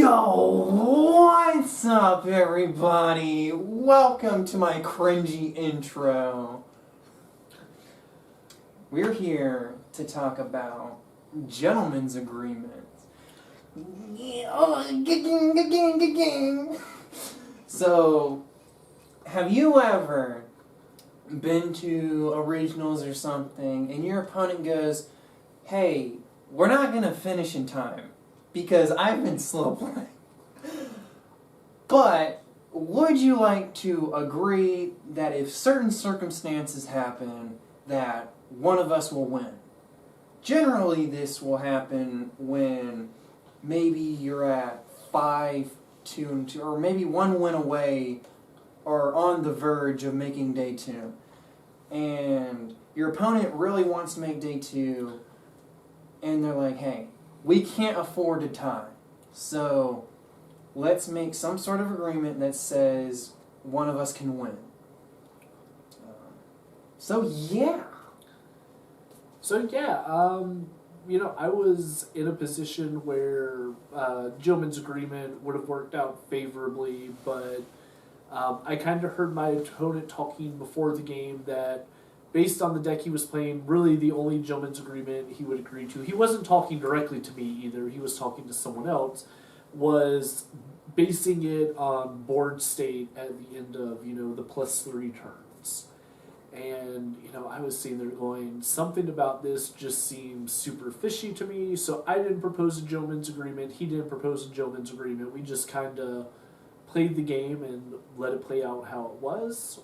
Yo, what's up, everybody? Welcome to my cringy intro. We're here to talk about gentlemen's agreements. So, have you ever been to originals or something and your opponent goes, hey, we're not going to finish in time because I've been slow playing. But would you like to agree that if certain circumstances happen, that one of us will win? Generally, this will happen when maybe you're at 5-2, or maybe one win away or on the verge of making day 2. And your opponent really wants to make day 2, and they're like, hey, we can't afford to tie. So let's make some sort of agreement that says one of us can win. So yeah, I was in a position where gentleman's agreement would have worked out favorably, but I kind of heard my opponent talking before the game that based on the deck he was playing, really the only gentleman's agreement he would agree to, he wasn't talking directly to me either, he was talking to someone else, was basing it on board state at the end of, the +3 turns. And, I was sitting there going, something about this just seems super fishy to me, so I didn't propose a gentleman's agreement, he didn't propose a gentleman's agreement, we just kind of played the game and let it play out how it was.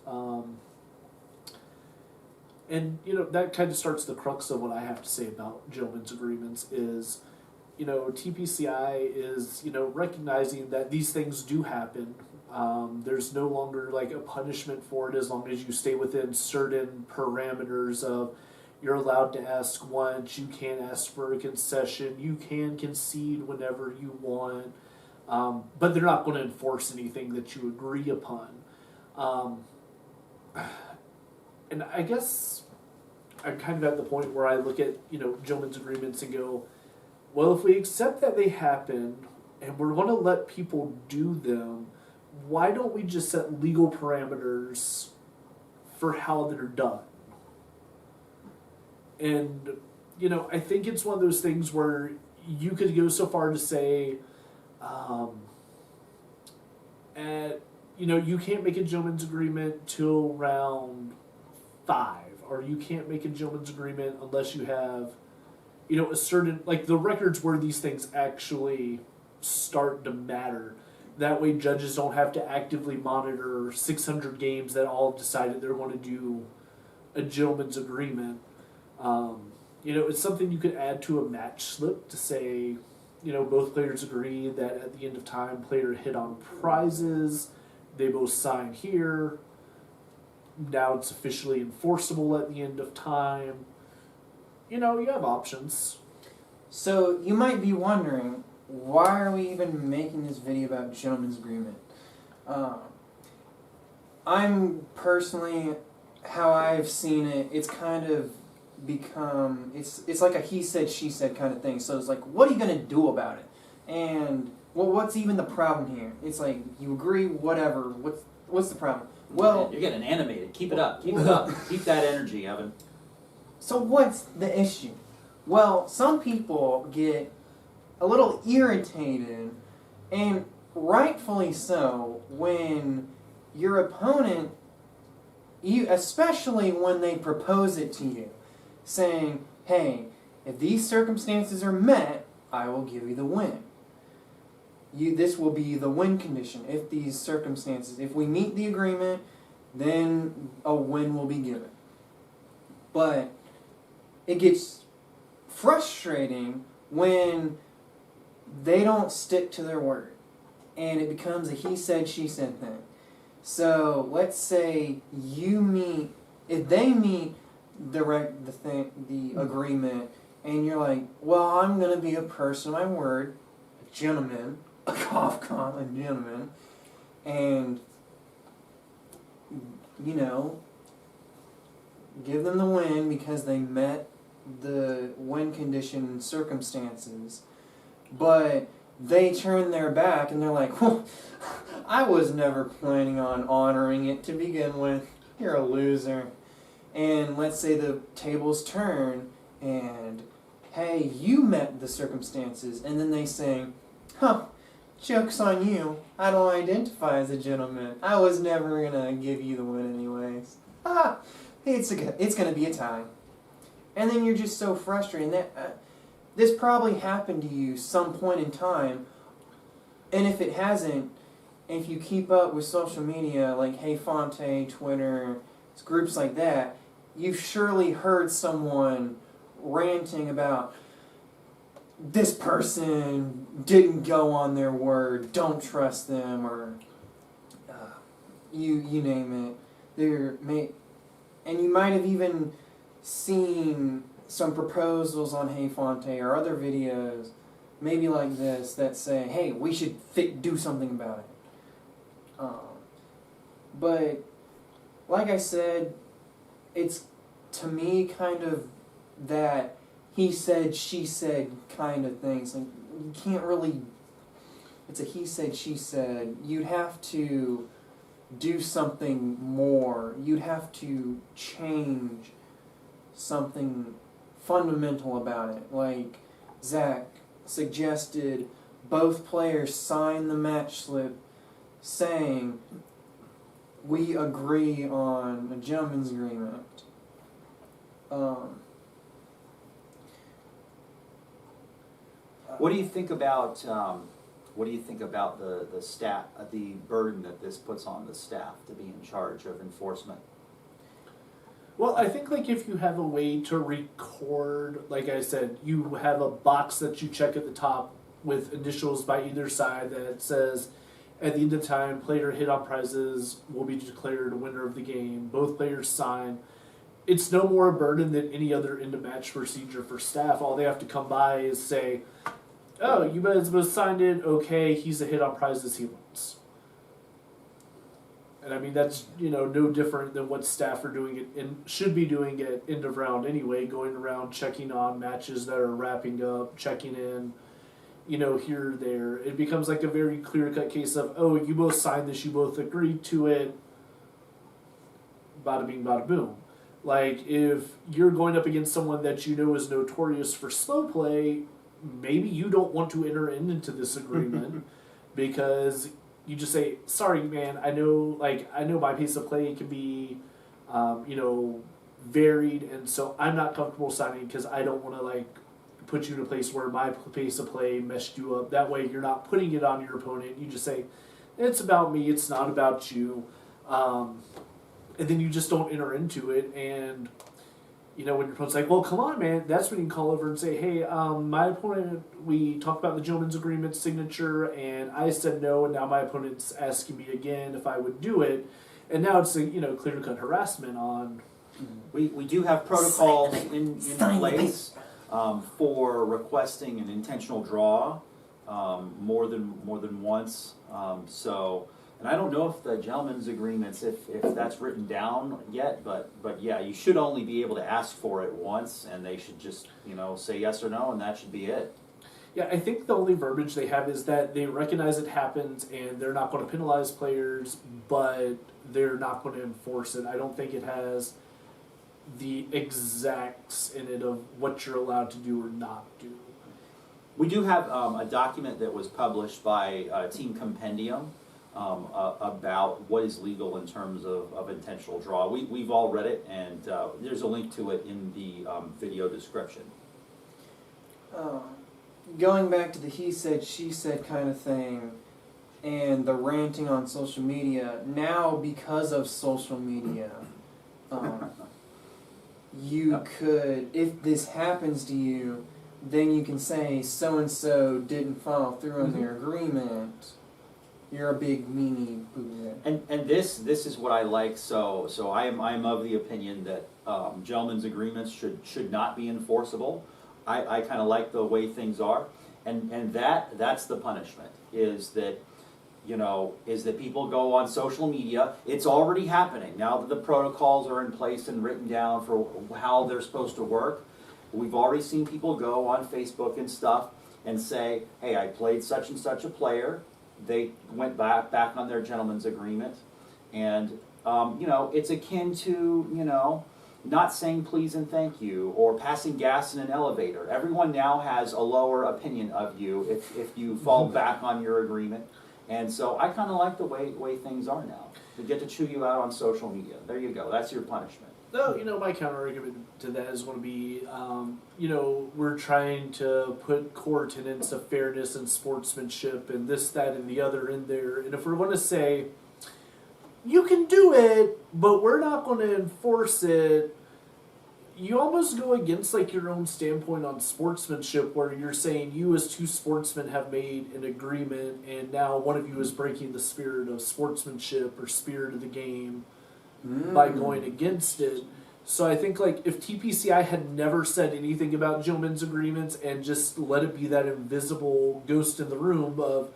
And, that kind of starts the crux of what I have to say about gentlemen's agreements is, TPCI is, recognizing that these things do happen. There's no longer, a punishment for it as long as you stay within certain parameters of you're allowed to ask once, you can't ask for a concession, you can concede whenever you want, but they're not going to enforce anything that you agree upon. And I guess I'm kind of at the point where I look at, gentlemen's agreements and go, well, if we accept that they happen and we're going to let people do them, why don't we just set legal parameters for how they're done? And, I think it's one of those things where you could go so far to say, you can't make a gentleman's agreement till round 5, or you can't make a gentleman's agreement unless you have, a certain, the records where these things actually start to matter. That way judges don't have to actively monitor 600 games that all decided they're going to do a gentleman's agreement. It's something you could add to a match slip to say, both players agree that at the end of time, player hit on prizes, they both sign here, now it's officially enforceable at the end of time. You have options. So you might be wondering, why are we even making this video about gentleman's agreement? I'm personally, how I've seen it, it's kind of become, it's like a he said, she said kind of thing. So it's like, what are you going to do about it? And, well, what's even the problem here? It's like, you agree, whatever, what's the problem? Well, you're getting animated. Keep it up. Keep it up. Keep that energy, Evan. So what's the issue? Well, some people get a little irritated, and rightfully so, when your opponent, especially when they propose it to you, saying, hey, if these circumstances are met, I will give you the win. This will be the win condition. If these circumstances, if we meet the agreement, then a win will be given. But it gets frustrating when they don't stick to their word, and it becomes a he said, she said thing. So let's say if they meet the agreement, and you're like, well, I'm going to be a person of my word, a gentleman, a gentleman, and give them the win because they met the win condition circumstances, but they turn their back and they're like, well, I was never planning on honoring it to begin with. You're a loser. And let's say the tables turn and, hey, you met the circumstances. And then they say, huh, joke's on you. I don't identify as a gentleman. I was never going to give you the win anyways. Ah, it's going to be a tie. And then you're just so frustrated. That this probably happened to you some point in time. And if it hasn't, if you keep up with social media like Hey Fonte, Twitter, groups like that, you've surely heard someone ranting about this person didn't go on their word, don't trust them, or you name it. And you might have even seen some proposals on Hey Fonte or other videos, maybe like this, that say, hey, we should do something about it. But like I said, it's to me kind of that he said, she said kind of things. Like, you can't really, it's a he said, she said. You'd have to do something more. You'd have to change something fundamental about it. Like Zach suggested, both players sign the match slip saying, we agree on a gentleman's agreement. What do you think about the staff, the burden that this puts on the staff to be in charge of enforcement? Well, I think like if you have a way to record, like I said, you have a box that you check at the top with initials by either side that says, at the end of time, player hit on prizes will be declared winner of the game. Both players sign. It's no more a burden than any other end-of-match procedure for staff. All they have to come by is say, oh, you guys both signed it, okay, he's a hit on prizes, he wins. And I mean, that's, no different than what staff are doing it and should be doing at end of round anyway, going around checking on matches that are wrapping up, checking in, here or there. It becomes like a very clear-cut case of, oh, you both signed this, you both agreed to it, bada bing, bada boom. Like, if you're going up against someone that you know is notorious for slow play, maybe you don't want to enter into this agreement because you just say, sorry, man, I know my pace of play can be, varied, and so I'm not comfortable signing because I don't want to, put you in a place where my pace of play messed you up. That way you're not putting it on your opponent. You just say, it's about me, it's not about you. And then you just don't enter into it. And, when your opponent's like, well, come on, man, that's when you can call over and say, hey, my opponent, we talked about the gentleman's agreement signature, and I said no, and now my opponent's asking me again if I would do it. And now it's, clear-cut harassment on... We do have protocols in place for requesting an intentional draw more than once. And I don't know if the gentleman's agreements, if that's written down yet, but yeah, you should only be able to ask for it once, and they should just say yes or no, and that should be it. Yeah, I think the only verbiage they have is that they recognize it happens and they're not going to penalize players, but they're not going to enforce it. I don't think it has the exacts in it of what you're allowed to do or not do. We do have a document that was published by Team Compendium about what is legal in terms of intentional draw. We've all read it, and there's a link to it in the video description. Going back to the he said, she said kind of thing, and the ranting on social media, now because of social media, you could, if this happens to you, then you can say so-and-so didn't follow through on their agreement. You're a big meanie boo. And this is what I like. So I'm of the opinion that gentlemen's agreements should not be enforceable. I kind of like the way things are, and that's the punishment is that people go on social media. It's already happening now that the protocols are in place and written down for how they're supposed to work. We've already seen people go on Facebook and stuff and say, hey, I played such and such a player. They went back on their gentleman's agreement. And, it's akin to, not saying please and thank you, or passing gas in an elevator. Everyone now has a lower opinion of you if you fall back on your agreement. And so I kind of like the way things are now. They get to chew you out on social media. There you go. That's your punishment. No, my counter argument to that is going to be, we're trying to put core tenets of fairness and sportsmanship and this, that, and the other in there. And if we're going to say, you can do it, but we're not going to enforce it, you almost go against like your own standpoint on sportsmanship, where you're saying you as two sportsmen have made an agreement and now one of you is breaking the spirit of sportsmanship or spirit of the game by going against it. So I think like if TPCI had never said anything about gentlemen's agreements and just let it be that invisible ghost in the room of,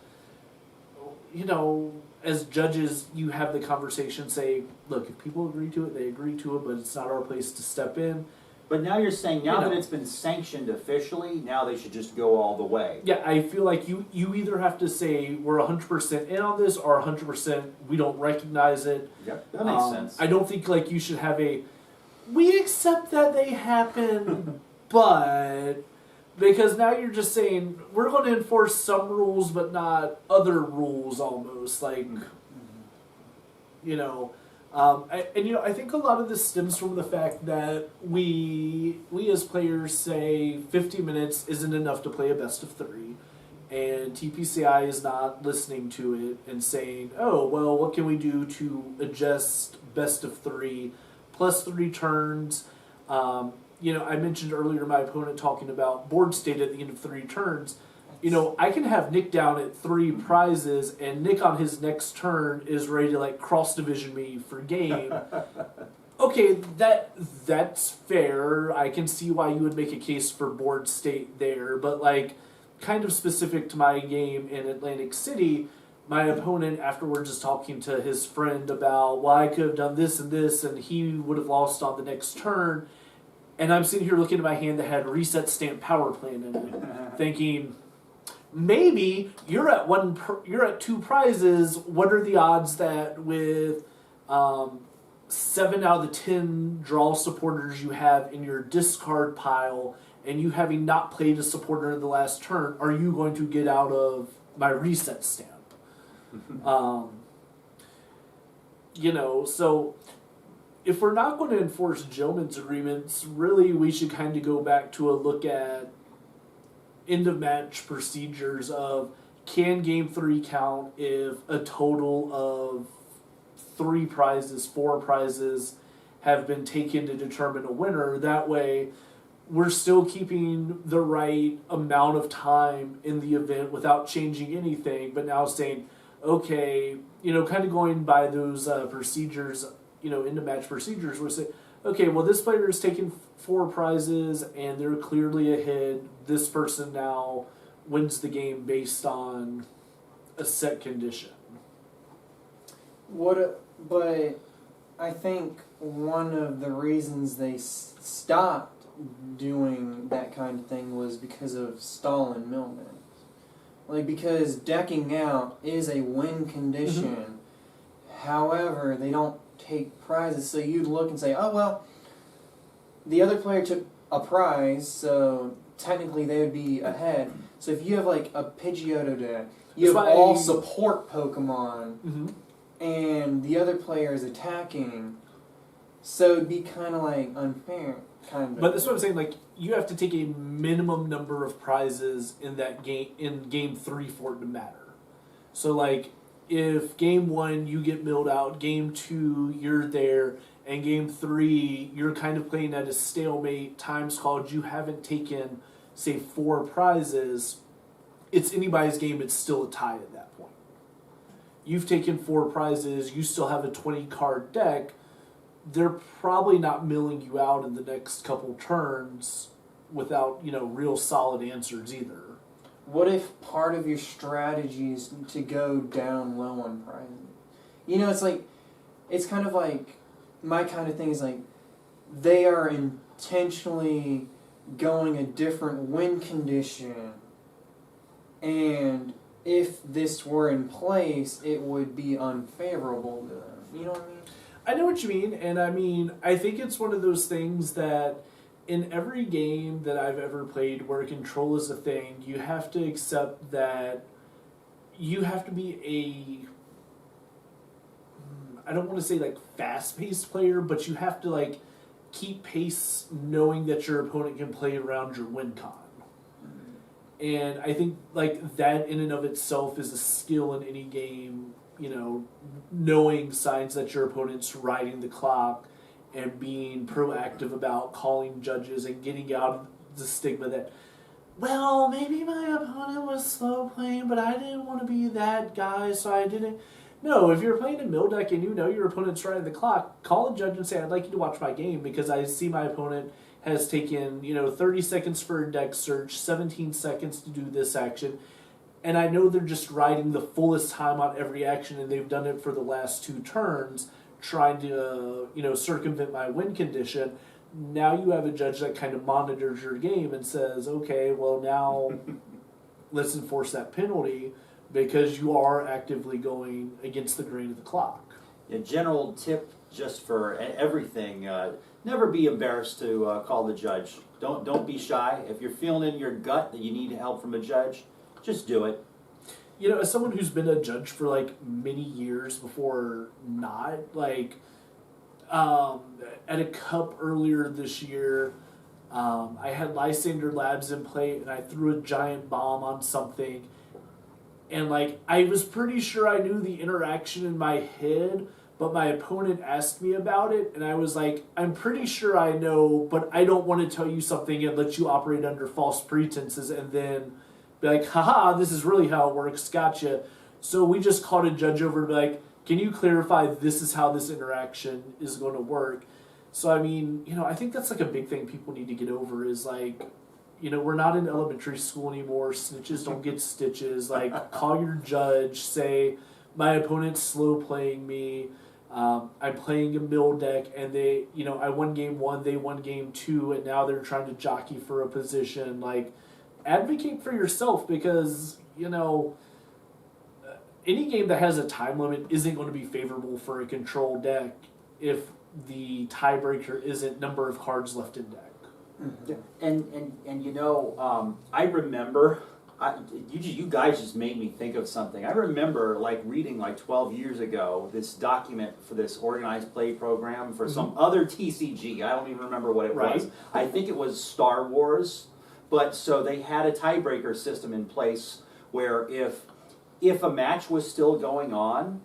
as judges, you have the conversation, say, look, if people agree to it, they agree to it, but it's not our place to step in. But now you're saying, that it's been sanctioned officially, now they should just go all the way. Yeah, I feel like you either have to say we're 100% in on this or 100% we don't recognize it. Yep, that makes sense. I don't think like you should have we accept that they happen, but... Because now you're just saying, we're going to enforce some rules, but not other rules almost. Like, I think a lot of this stems from the fact that we as players say 50 minutes isn't enough to play a best of 3. And TPCI is not listening to it and saying, oh, well, what can we do to adjust best of 3 plus 3 turns? I mentioned earlier my opponent talking about board state at the end of 3 turns. I can have Nick down at 3 prizes, and Nick on his next turn is ready to cross division me for game. Okay, that's fair. I can see why you would make a case for board state there, but kind of specific to my game in Atlantic City, my opponent afterwards is talking to his friend about, well, I could have done this, and he would have lost on the next turn. And I'm sitting here looking at my hand that had reset stamp power plan in it, thinking, maybe you're at 2 prizes. What are the odds that with 7 out of the 10 draw supporters you have in your discard pile, and you having not played a supporter in the last turn, are you going to get out of my reset stamp? So if we're not going to enforce gentlemen's agreements, really we should kind of go back to a look at end of match procedures of, can game 3 count if a total of 3 prizes, 4 prizes have been taken to determine a winner? That way we're still keeping the right amount of time in the event without changing anything, but now saying, okay, kind of going by those procedures, end of match procedures, where say, okay, well, this player is taking 4 prizes and they're clearly ahead. This person now wins the game based on a set condition. But I think one of the reasons they stopped doing that kind of thing was because of stall and millmen. Because decking out is a win condition. However, they don't take prizes, so you'd look and say, oh, well, the other player took a prize, so technically they would be ahead. So if you have a Pidgeotto deck, you have all support Pokemon, and the other player is attacking, so it'd be kind of unfair, kind of. But that's what I'm saying, you have to take a minimum number of prizes in that game, in game 3 for it to matter. So if game 1 you get milled out, game 2 you're there, and game 3 you're kind of playing at a stalemate, time's called, you haven't taken, say, 4 prizes, it's anybody's game, it's still a tie at that point. You've taken 4 prizes, you still have a 20 card deck, they're probably not milling you out in the next couple turns without, real solid answers either. What if part of your strategy is to go down low on prizes? It's kind of my kind of thing is they are intentionally going a different win condition and if this were in place, it would be unfavorable to them. You know what I mean? I know what you mean, and I mean, I think it's one of those things that in every game that I've ever played where control is a thing, you have to accept that you have to be I don't want to say like fast-paced player, but you have to like keep pace knowing that your opponent can play around your win con. And I think like that in and of itself is a skill in any game, you know, knowing signs that your opponent's riding the clock and being proactive about calling judges and getting out of the stigma that, well, maybe my opponent was slow playing, but I didn't want to be that guy, so I didn't. No, if you're playing a mill deck and you know your opponent's riding the clock, call a judge and say, I'd like you to watch my game because I see my opponent has taken, 30 seconds for a deck search, 17 seconds to do this action, and I know they're just riding the fullest time on every action, and they've done it for the last 2 turns, trying to, circumvent my win condition. Now you have a judge that kind of monitors your game and says, okay, well now let's enforce that penalty because you are actively going against the grain of the clock. A general tip just for everything, never be embarrassed to call the judge. Don't be shy. If you're feeling in your gut that you need help from a judge, just do it. As someone who's been a judge for like many years before not, like at a cup earlier this year, I had Lysander Labs in play and I threw a giant bomb on something, and like I was pretty sure I knew the interaction in my head, but my opponent asked me about it, and I was like, I'm pretty sure I know, but I don't want to tell you something and let you operate under false pretenses and then be like, haha, this is really how it works, gotcha. So we just called a judge over to be like, can you clarify this is how this interaction is going to work? So, I mean, I think that's like a big thing people need to get over is like, we're not in elementary school anymore. Snitches don't get stitches. Like, call your judge, say, my opponent's slow playing me. I'm playing a mill deck, and they, I won game 1, they won game 2, and now they're trying to jockey for a position. Like, advocate for yourself because, any game that has a time limit isn't going to be favorable for a control deck if the tiebreaker isn't number of cards left in deck. Mm-hmm. Yeah. And I remember, you guys just made me think of something. I remember like reading like 12 years ago this document for this organized play program for some other TCG. I don't even remember what it was. I think it was Star Wars. But so they had a tiebreaker system in place where if a match was still going on,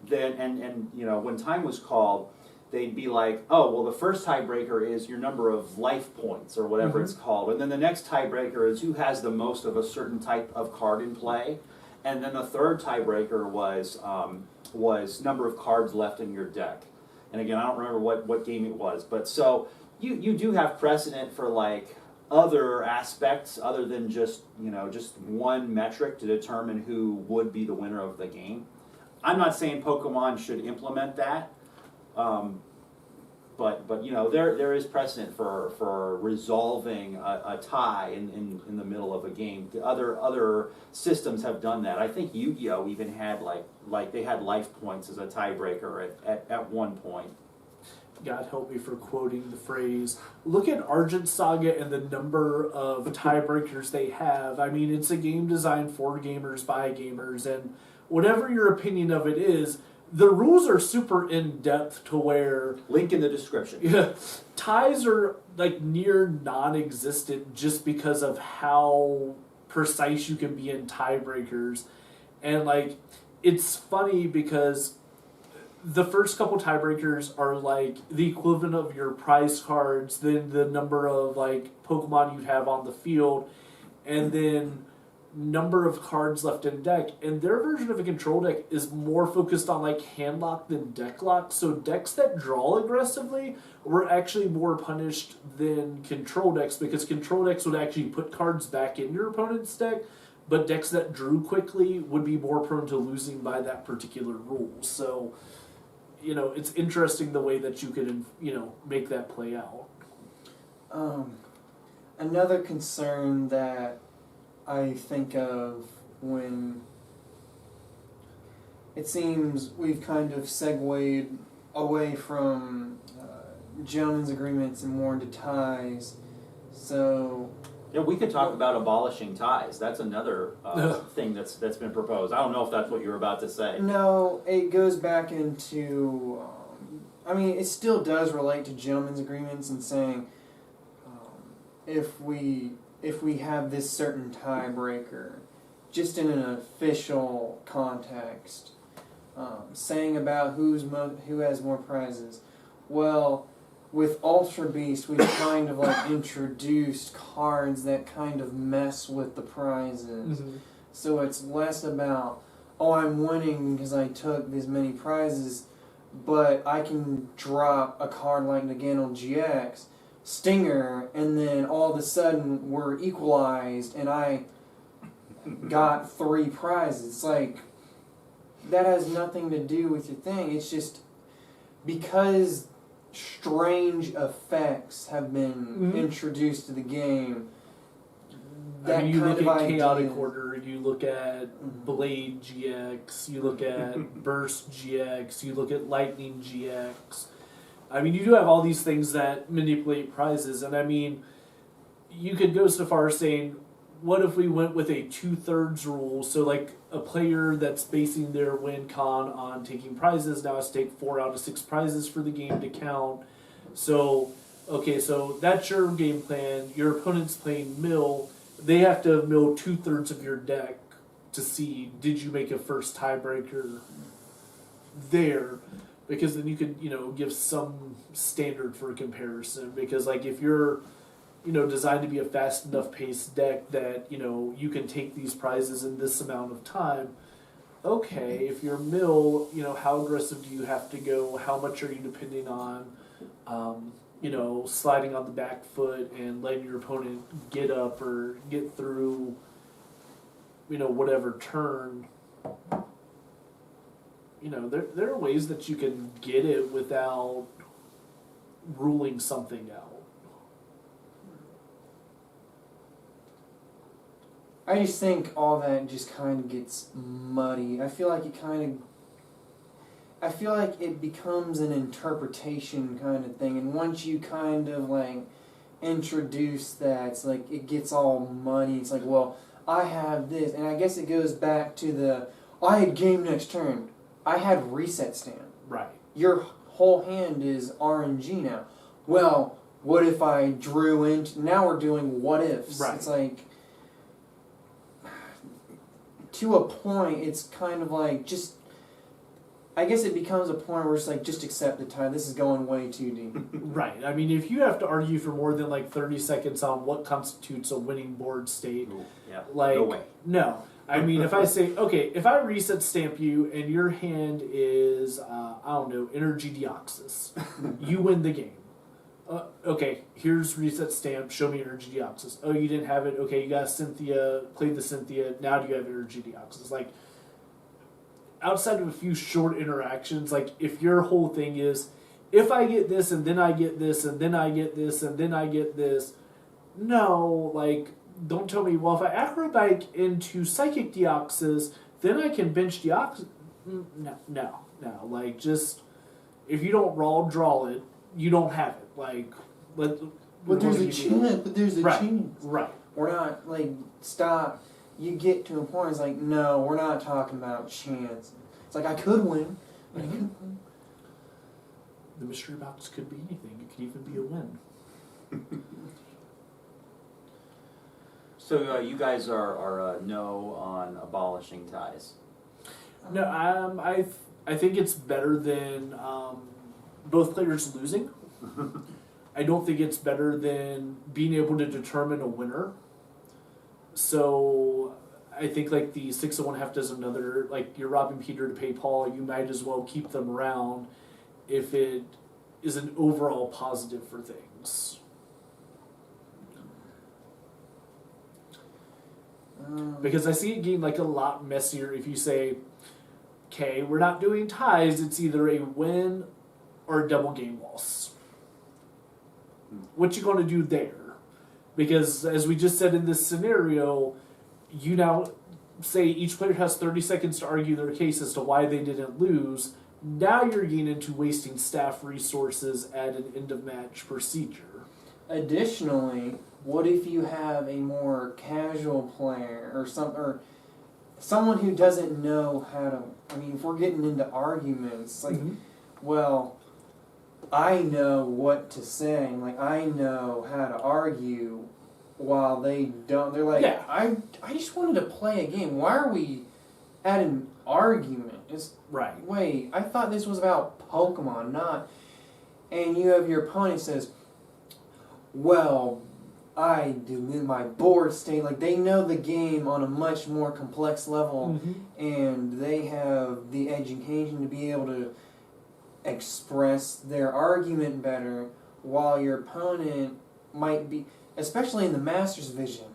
then and when time was called, they'd be like, oh, well, the first tiebreaker is your number of life points or whatever it's called, and then the next tiebreaker is who has the most of a certain type of card in play, and then the third tiebreaker was number of cards left in your deck. And again, I don't remember what game it was, but so you do have precedent for like other aspects other than just one metric to determine who would be the winner of the game. I'm not saying Pokemon should implement that, but there is precedent for resolving a tie in the middle of a game. Other systems have done that. I think Yu-Gi-Oh even had like they had life points as a tiebreaker at one point. God help me for quoting the phrase, look at Argent Saga and the number of tiebreakers they have. I mean, it's a game designed for gamers by gamers, and whatever your opinion of it is, the rules are super in-depth to where... Link in the description. Yeah, ties are like near non-existent just because of how precise you can be in tiebreakers. And like, it's funny because the first couple tiebreakers are like the equivalent of your prize cards, then the number of like Pokemon you have on the field, and then number of cards left in deck. And their version of a control deck is more focused on like hand lock than deck lock. So decks that draw aggressively were actually more punished than control decks because control decks would actually put cards back in your opponent's deck, but decks that drew quickly would be more prone to losing by that particular rule. So it's interesting the way that you could, make that play out. Another concern that I think of when it seems we've kind of segued away from gentlemen's agreements and more into ties. So Yeah, we could talk about abolishing ties. That's another thing that's been proposed. I don't know if that's what you were about to say. no, it goes back into. I mean, it still does relate to gentlemen's agreements and saying if we have this certain tiebreaker, just in an official context, saying about who has more prizes. Well, with Ultra Beast, we've kind of like introduced cards that kind of mess with the prizes. Mm-hmm. So it's less about, oh, I'm winning because I took this many prizes, but I can drop a card like Nagano GX, Stinger, and then all of a sudden we're equalized and I got 3 prizes. It's like, that has nothing to do with your thing. It's just because strange effects have been introduced to the game. I mean, you kind look of at idea. Chaotic Order, you look at Blade GX, you look at Burst GX, you look at Lightning GX. I mean, you do have all these things that manipulate prizes, and I mean, you could go so far as saying, what if we went with a 2/3 rule? So, like, a player that's basing their win con on taking prizes now has to take 4 out of 6 prizes for the game to count. So, okay, so that's your game plan. Your opponent's playing mill. They have to mill 2/3 of your deck to see, did you make a first tiebreaker there? Because then you could, give some standard for comparison. Because, like, if you're designed to be a fast enough paced deck that, you can take these prizes in this amount of time. Okay, if you're mill, how aggressive do you have to go? How much are you depending on, sliding on the back foot and letting your opponent get up or get through, whatever turn. There are ways that you can get it without ruling something out. I just think all that just kind of gets muddy. I feel like it becomes an interpretation kind of thing, and once you kind of like introduce that, it's like it gets all muddy. It's like, well, I have this, and I guess it goes back to I had game next turn. I had reset stand. Right. Your whole hand is RNG now. Well, what if I drew into... Now we're doing what ifs. Right. It's like... To a point, it's kind of like just... I guess it becomes a point where it's like, just accept the tie. This is going way too deep. Right. I mean, if you have to argue for more than like 30 seconds on what constitutes a winning board state... Ooh, yeah. Like, no way. No. I mean, if I say, okay, if I reset stamp you and your hand is, Energy Deoxys, you win the game. Okay, here's reset stamp, show me Energy Deoxys. Oh, you didn't have it? Okay, you got Cynthia, played the Cynthia, now do you have Energy Deoxys? Like, outside of a few short interactions, like, if your whole thing is, if I get this, and then I get this, and then I get this, and then I get this, no, like... Don't tell me, well, if I acrobike into Psychic Deoxys, then I can bench Deoxys. No. Like, just, if you don't draw it, you don't have it. Like, but there's a chance. But there's a chance. Right. We're not, like, stop. You get to a point, it's like, no, we're not talking about chance. It's like, I could win. But I could win. The mystery box could be anything. It could even be a win. So you guys are no on abolishing ties. No, I think it's better than both players losing. I don't think it's better than being able to determine a winner. So I think like the 6 of one, half dozen another, like you're robbing Peter to pay Paul, you might as well keep them around if it is an overall positive for things. Because I see it getting like a lot messier if you say, okay, we're not doing ties, it's either a win or a double game loss. What you going to do there? Because as we just said in this scenario, you now say each player has 30 seconds to argue their case as to why they didn't lose. Now you're getting into wasting staff resources at an end of match procedure. Additionally, what if you have a more casual player or someone who doesn't know how to? I mean, if we're getting into arguments, like, well, I know what to say, like I know how to argue, while they don't. They're like, Yeah. I just wanted to play a game. Why are we at an argument? It's Right. wait, I thought this was about Pokemon, not. And you have your opponent says, well, I do my board state. Like, they know the game on a much more complex level, and they have the education to be able to express their argument better, while your opponent might be, especially in the Master's Vision,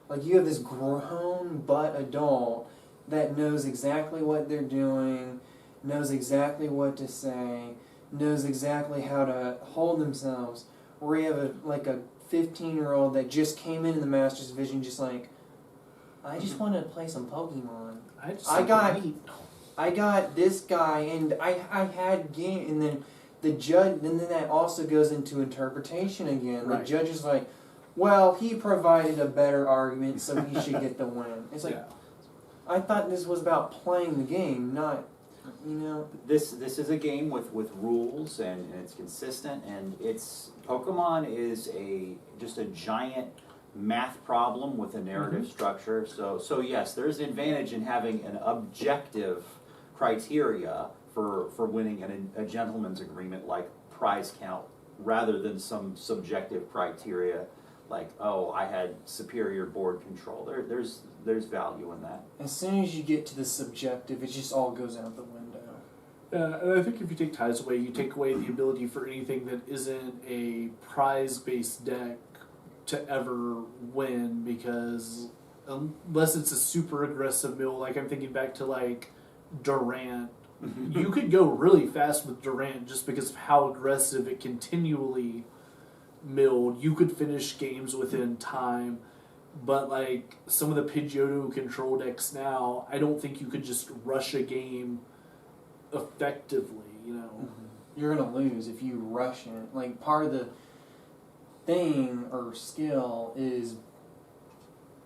like you have this grown butt adult that knows exactly what they're doing, knows exactly what to say, knows exactly how to hold themselves, where you have a 15-year-old that just came into the Master's Vision just like, I just wanted to play some Pokemon. I got this guy, and I had game, and then the judge, and then that also goes into interpretation again. Right. The judge is like, well, he provided a better argument, so he should get the win. It's like, I thought this was about playing the game, not, This is a game with rules, and it's consistent, and Pokemon is just a giant math problem with a narrative structure. So yes, there's an advantage in having an objective criteria for winning a gentleman's agreement, like prize count, rather than some subjective criteria like, oh, I had superior board control. There's value in that. As soon as you get to the subjective, it just all goes out the window. And I think if you take ties away, you take away the ability for anything that isn't a prize-based deck to ever win, because unless it's a super aggressive mill, like I'm thinking back to like Durant, you could go really fast with Durant just because of how aggressive it continually milled. You could finish games within time, but like some of the Pidgeotto control decks now, I don't think you could just rush a game effectively, You're going to lose if you rush it. Like, part of the thing or skill is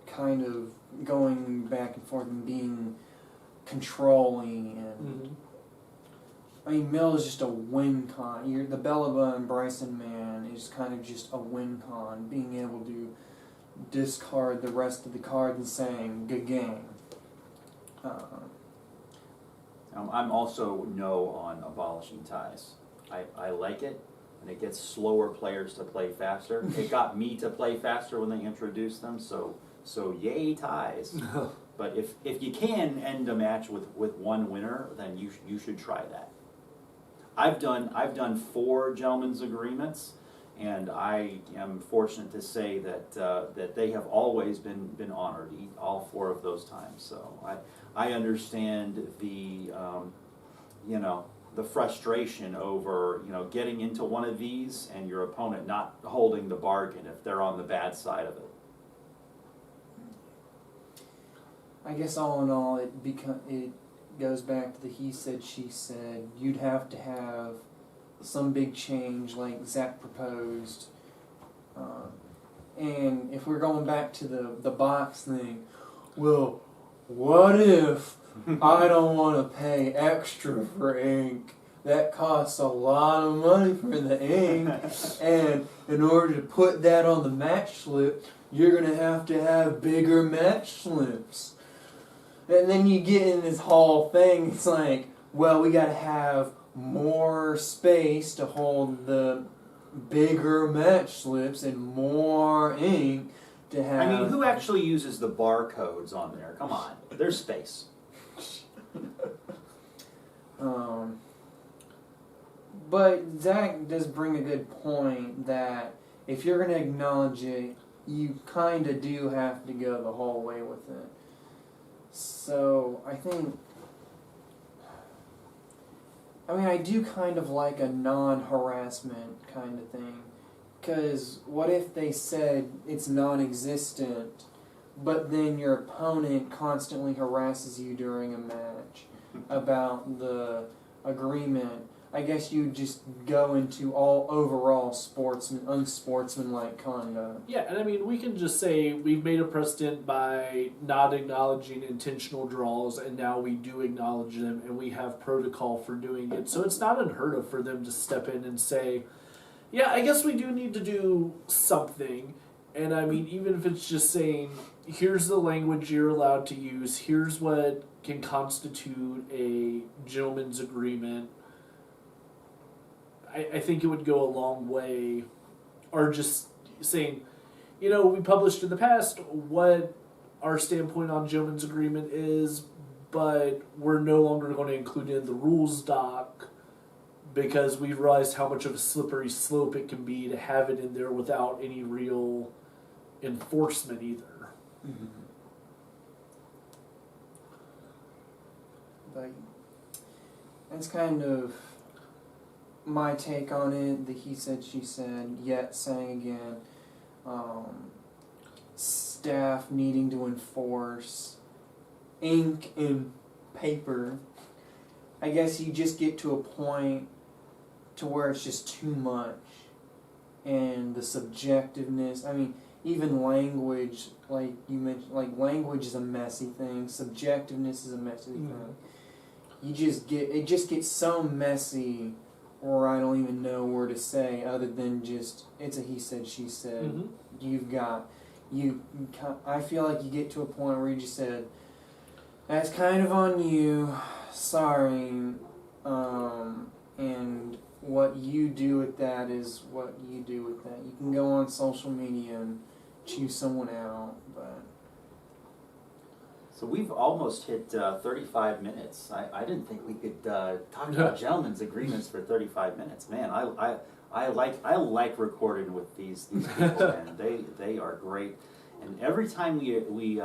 kind of going back and forth and being controlling, and I mean, Mill is just a win con. The Bellaba and Bryson man is kind of just a win con, being able to discard the rest of the cards and saying, good game. I'm also no on abolishing ties. I like it, and it gets slower players to play faster. It got me to play faster when they introduced them, so yay ties. But if you can end a match with one winner, then you should try that. I've done 4 gentlemen's agreements, and I am fortunate to say that they have always been honored, all 4 of those times. So I understand the the frustration over getting into one of these and your opponent not holding the bargain if they're on the bad side of it. I guess all in all, it goes back to the he said, she said. You'd have to have some big change like Zach proposed. And if we're going back to the box thing, well, what if I don't want to pay extra for ink? That costs a lot of money for the ink, and in order to put that on the match slip, you're going to have bigger match slips. And then you get in this whole thing, it's like, well, we got to have more space to hold the bigger match slips and more ink to have... I mean, who actually uses the barcodes on there? Come on, there's space. But Zach does bring a good point that if you're going to acknowledge it, you kind of do have to go the whole way with it. So, I do kind of like a non-harassment kind of thing. Because what if they said it's non-existent, but then your opponent constantly harasses you during a match about the agreement, I guess you just go into all overall unsportsmanlike conduct. Yeah, and I mean, we can just say we've made a precedent by not acknowledging intentional draws, and now we do acknowledge them, and we have protocol for doing it. So it's not unheard of for them to step in and say, yeah, I guess we do need to do something. And I mean, even if it's just saying, here's the language you're allowed to use, here's what can constitute a gentleman's agreement, I think it would go a long way. Or just saying, we published in the past what our standpoint on gentleman's agreement is, but we're no longer going to include it in the rules doc because we realized how much of a slippery slope it can be to have it in there without any real enforcement either. Mm-hmm. But that's kind of my take on it. The he said, she said, yet saying again, staff needing to enforce ink and paper. I guess you just get to a point to where it's just too much, and the subjectiveness. I mean, even language, like you mentioned, like language is a messy thing. Subjectiveness is a messy thing. It just gets so messy, or I don't even know where to say other than just it's a he said, she said. I feel like you get to a point where you just said, that's kind of on you, sorry, and what you do with that is what you do with that. You can go on social media and choose someone out, but... So we've almost hit 35 minutes. I didn't think we could talk about gentlemen's agreements for 35 minutes. Man, I like recording with these people, man. They are great. And every time we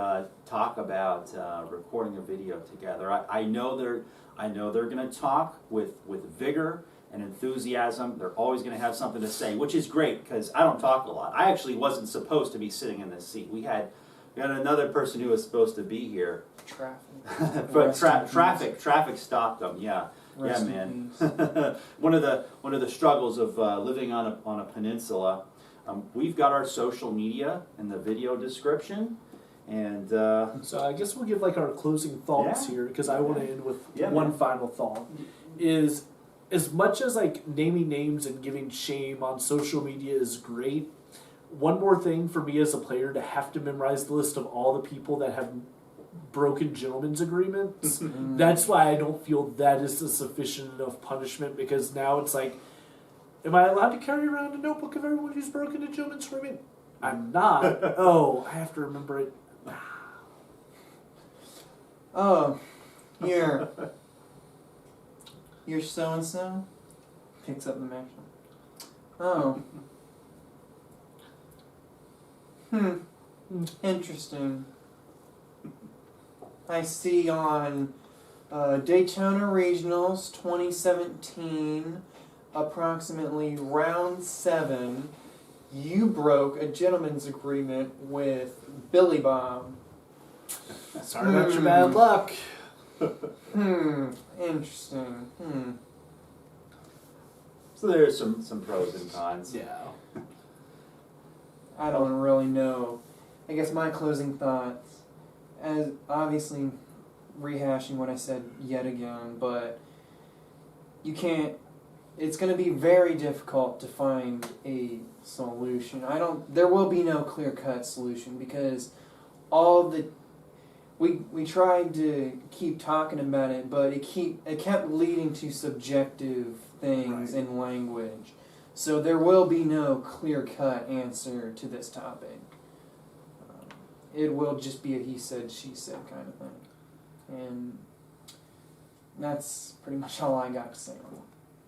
talk about recording a video together, I know they're going to talk with vigor and enthusiasm. They're always going to have something to say, which is great because I don't talk a lot. I actually wasn't supposed to be sitting in this seat. We had another person who was supposed to be here. Traffic. But traffic stopped them. Yeah. Rest man. One of the struggles of living on a peninsula. We've got our social media in the video description, and so I guess we'll give like our closing thoughts here because I want to end with one final thought. Is as much as like naming names and giving shame on social media is great, one more thing for me as a player to have to memorize the list of all the people that have broken gentlemen's agreements. That's why I don't feel that is a sufficient enough punishment, because now it's like, am I allowed to carry around a notebook of everyone who's broken a gentleman's agreement? I'm not. Oh, I have to remember it. Oh, you're so-and-so? Picks up the match. Oh. Interesting. I see on Daytona Regionals 2017, approximately round 7, you broke a gentleman's agreement with Billy Bob. Sorry about your bad luck. Interesting. So there's some pros and cons. Yeah. I don't really know. I guess my closing thoughts, as obviously rehashing what I said yet again, but you can't, it's going to be very difficult to find a solution. There will be no clear-cut solution, because we tried to keep talking about it, but it kept leading to subjective things in language. So there will be no clear-cut answer to this topic. It will just be a he said, she said kind of thing. And that's pretty much all I got to say on it.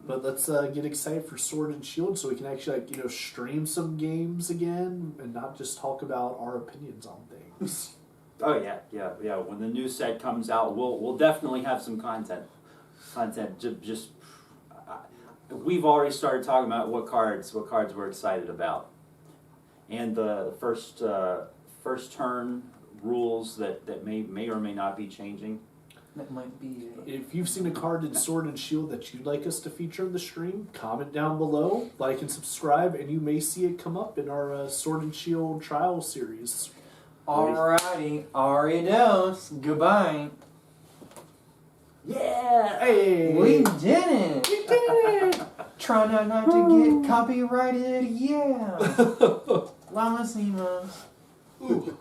But let's get excited for Sword and Shield so we can actually stream some games again and not just talk about our opinions on things. Oh yeah. When the new set comes out, we'll definitely have some content. Just we've already started talking about what cards we're excited about, and the first turn rules that may or may not be changing. That might be it. If you've seen a card in Sword and Shield that you'd like us to feature in the stream, comment down below, like and subscribe, and you may see it come up in our Sword and Shield trial series. Alrighty, aridos, goodbye. Yeah! Hey! We did it! We did it! Try not to get copyrighted, yeah! Llamas Emos. Ooh.